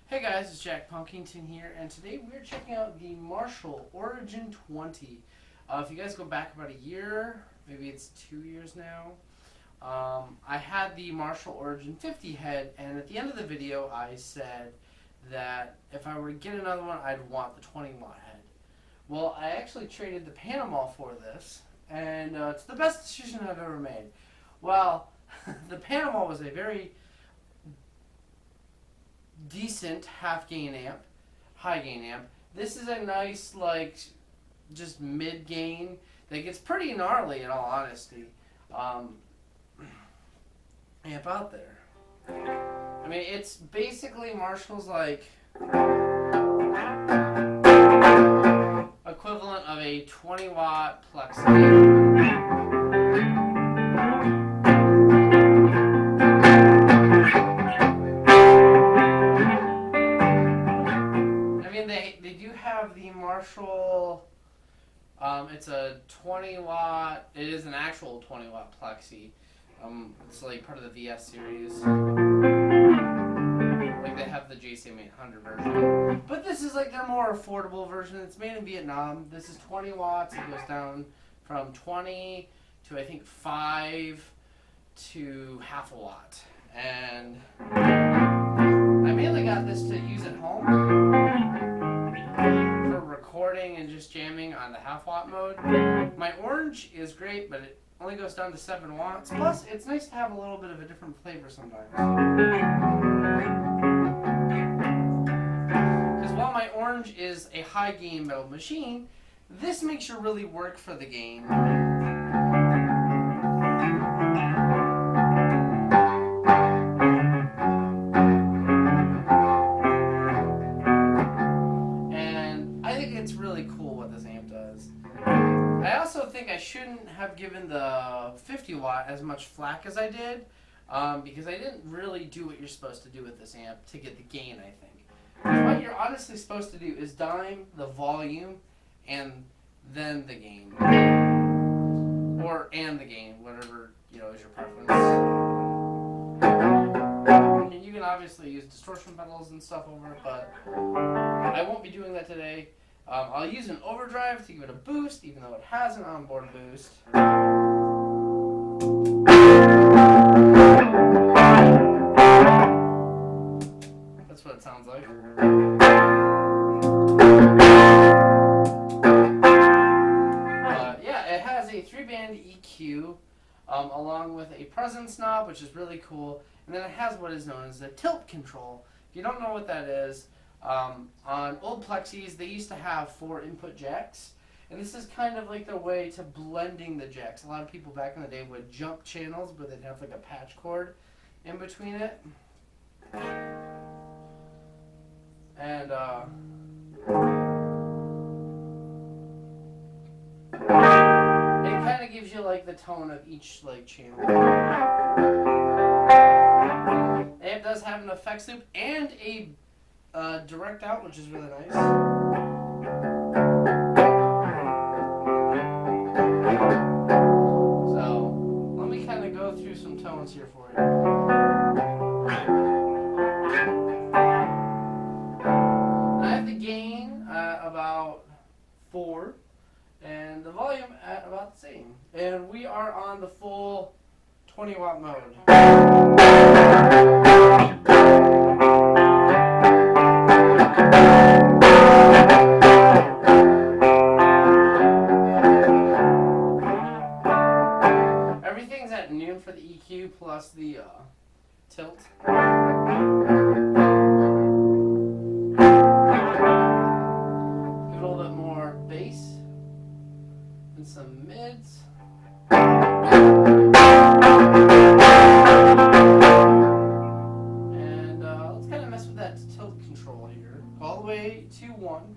Hey guys, it's Jack Punkington here, and today we're checking out the Marshall Origin 20. If you guys go back about a year, maybe it's 2 years now, I had the Marshall Origin 50 head, and at the end of the video I said that if I were to get another one, I'd want the 20 watt head. Well, I actually traded the Panama for this, and it's the best decision I've ever made. Well, the Panama was a very decent half gain amp, high gain amp. This is a nice, like, just mid gain that gets pretty gnarly in all honesty. Amp out there. I mean, it's basically Marshall's like equivalent of a 20 watt plexi. They do have the Marshall, it's a 20 watt, it is an actual 20 watt plexi. It's like part of the VS series. Like they have the JCM 800 version. But this is like their more affordable version. It's made in Vietnam. This is 20 watts. It goes down from 20 to I think 5 to half a watt. And I mainly got this to use at home for recording and just jamming on the half watt mode. My orange is great, but it only goes down to 7 watts. Plus, it's nice to have a little bit of a different flavor sometimes. Because while my orange is a high gain metal machine, this makes you really work for the gain. I also think I shouldn't have given the 50 watt as much flack as I did, because I didn't really do what you're supposed to do with this amp to get the gain, I think. What you're honestly supposed to do is dime the volume and then the gain. And the gain, whatever, is your preference. And you can obviously use distortion pedals and stuff over it, but I won't be doing that today. I'll use an overdrive to give it a boost, even though it has an onboard boost. That's what it sounds like. Yeah, it has a 3-band EQ, along with a presence knob, which is really cool. And then it has what is known as the tilt control. If you don't know what that is, on old plexis, they used to have 4 input jacks, and this is kind of like their way to blending the jacks. A lot of people back in the day would jump channels, but they'd have like a patch cord in between it. And it kind of gives you like the tone of each like channel. It does have an effects loop and a direct out, which is really nice. So, let me kind of go through some tones here for you. I have the gain at about 4, and the volume at about the same. And we are on the full 20 watt mode. Everything's at noon for the EQ plus the tilt. Give it a little bit more bass and some mids. And let's kind of mess with that tilt control here. All the way to 1.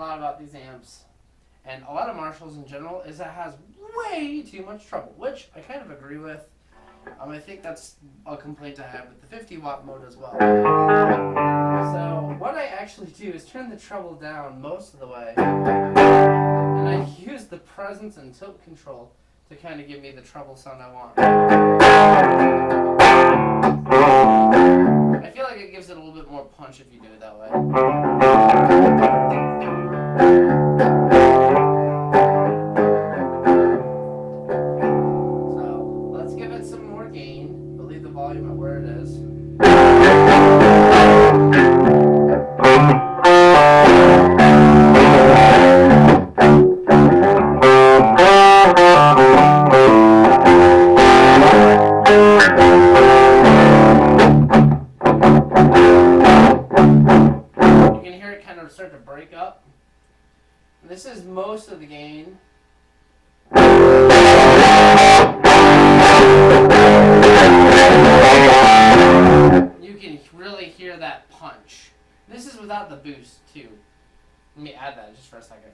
lot about these amps, and a lot of Marshalls in general, is that it has way too much treble, which I kind of agree with. I think that's a complaint I have with the 50 watt mode as well. So what I actually do is turn the treble down most of the way, and I use the presence and tilt control to kind of give me the treble sound I want. I feel like it gives it a little bit more punch if you do it that way. So let's give it some more gain, but leave the volume at where it is. Start to break up. This is most of the gain. You can really hear that punch. This is without the boost too. Let me add that just for a second.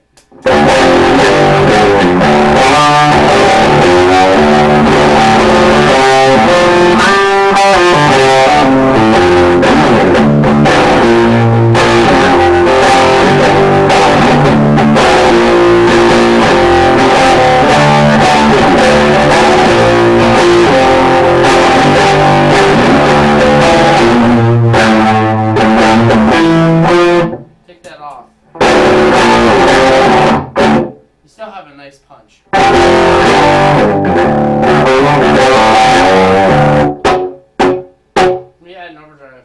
Take that off. You still have a nice punch. Let me add an overdrive.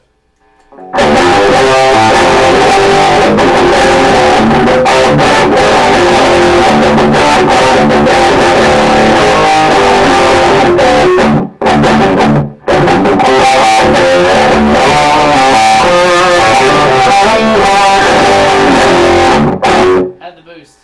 Add the boost.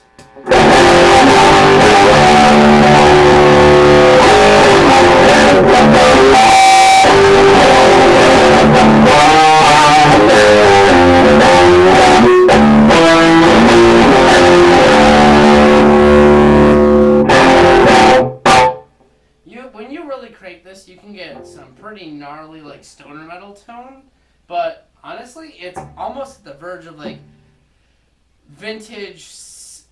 When you really crank this, you can get some pretty gnarly like stoner metal tone, but honestly, it's almost at the verge of like vintage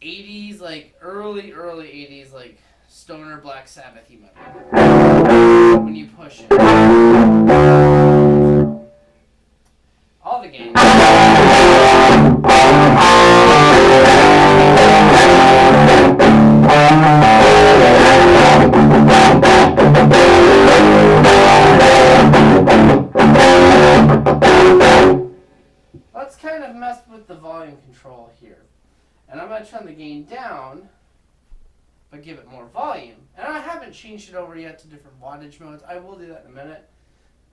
80s, like early 80s, like stoner Black Sabbath-y metal. When you push it. All the gain. Let's kind of mess with the volume control here. And I'm going to turn the gain down, but give it more volume. And I haven't changed it over yet to different wattage modes. I will do that in a minute.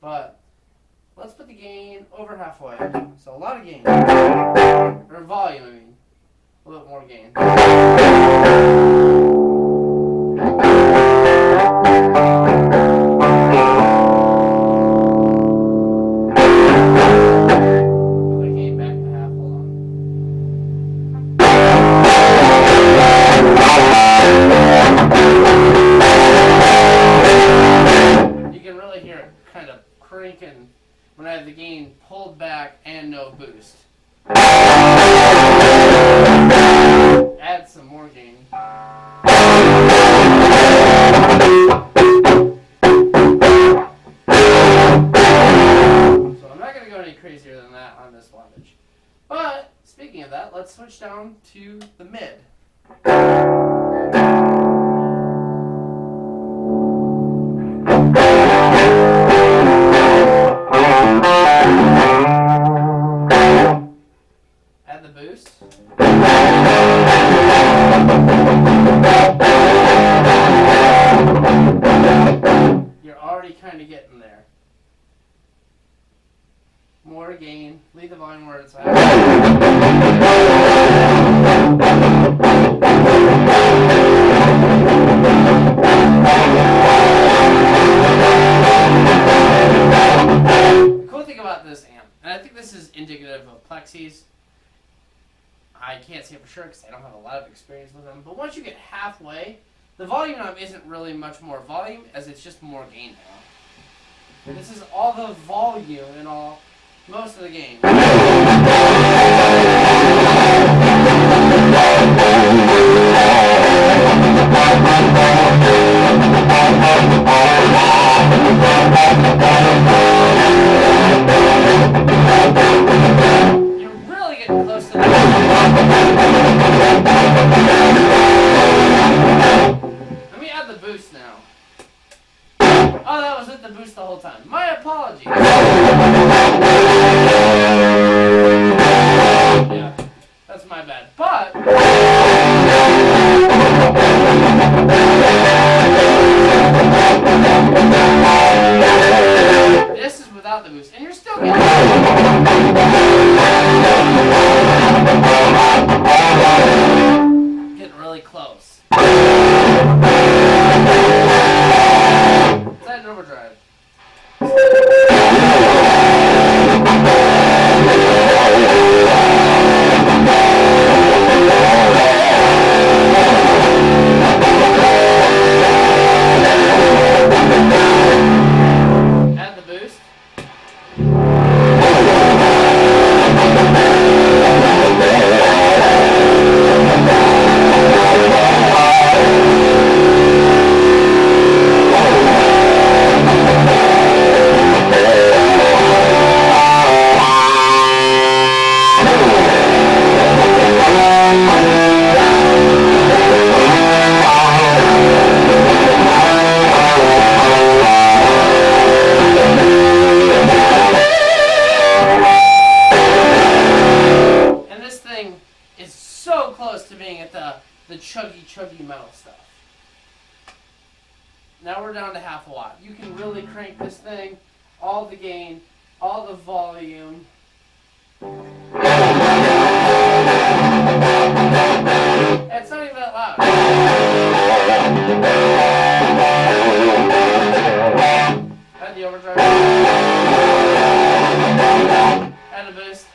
But let's put the gain over halfway. So a lot of gain. Or volume, I mean. A little bit more gain. When I have the gain pulled back and no boost. Add some more gain. So I'm not going to go any crazier than that on this wattage. But, speaking of that, let's switch down to the mid. Add the boost. You're already kind of getting there. More gain. Leave the volume where it's at. The cool thing about this amp, and I think this is indicative of plexis, I can't say for sure because I don't have a lot of experience with them. But once you get halfway, the volume knob isn't really much more volume as it's just more gain now. This is all the volume in most of the game. You're really getting close to that. Let me add the boost now. Oh, that was with the boost the whole time. My apologies. Yeah, that's my bad. But this is without the boost, and you're still getting really close. Is that an overdrive? Add the boost. The chuggy metal stuff. Now we're down to half a watt. You can really crank this thing, all the gain, all the volume. It's not even that loud. Add the overdrive. Add a boost.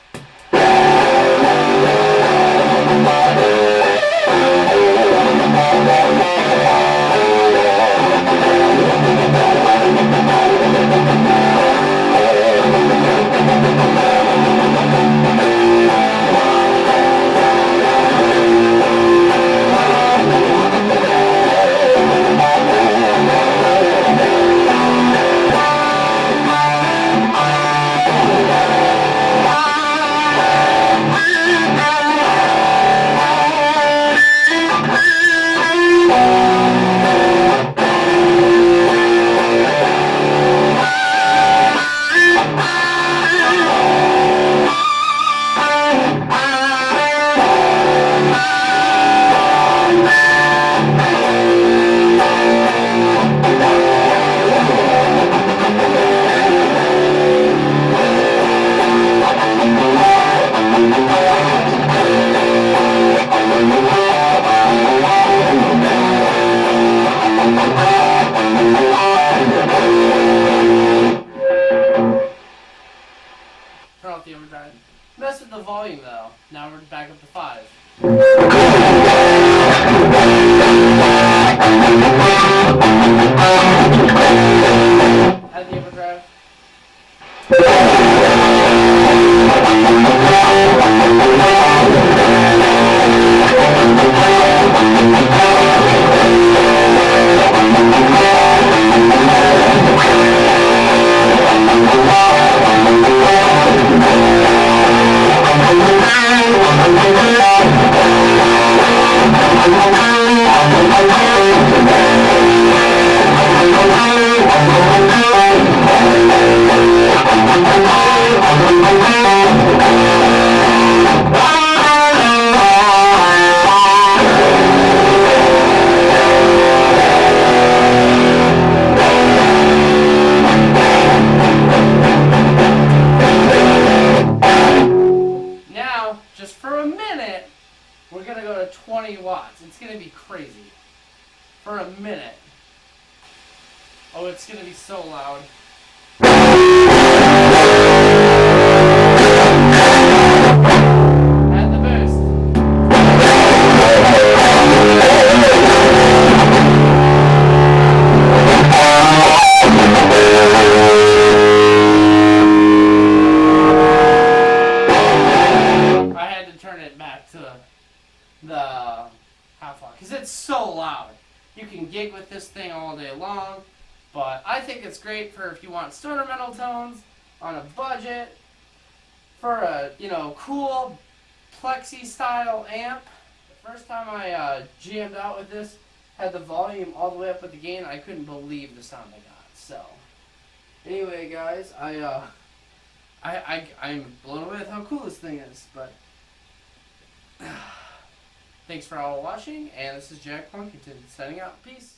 Turn off the overdrive. Mess with the volume though. Now we're back up to 5. Add the overdrive. Just for a minute, we're going to go to 20 watts. It's going to be crazy. For a minute. Oh, it's going to be so loud. Add the boost. the half watt because it's so loud. You can gig with this thing all day long, but I think it's great for if you want stoner metal tones on a budget for a cool plexi style amp. The first time I jammed out with this, had the volume all the way up with the gain, I couldn't believe the sound I got. So anyway, guys, I'm blown away with how cool this thing is. But thanks for all watching, and this is Jack Plunkington signing out. Peace.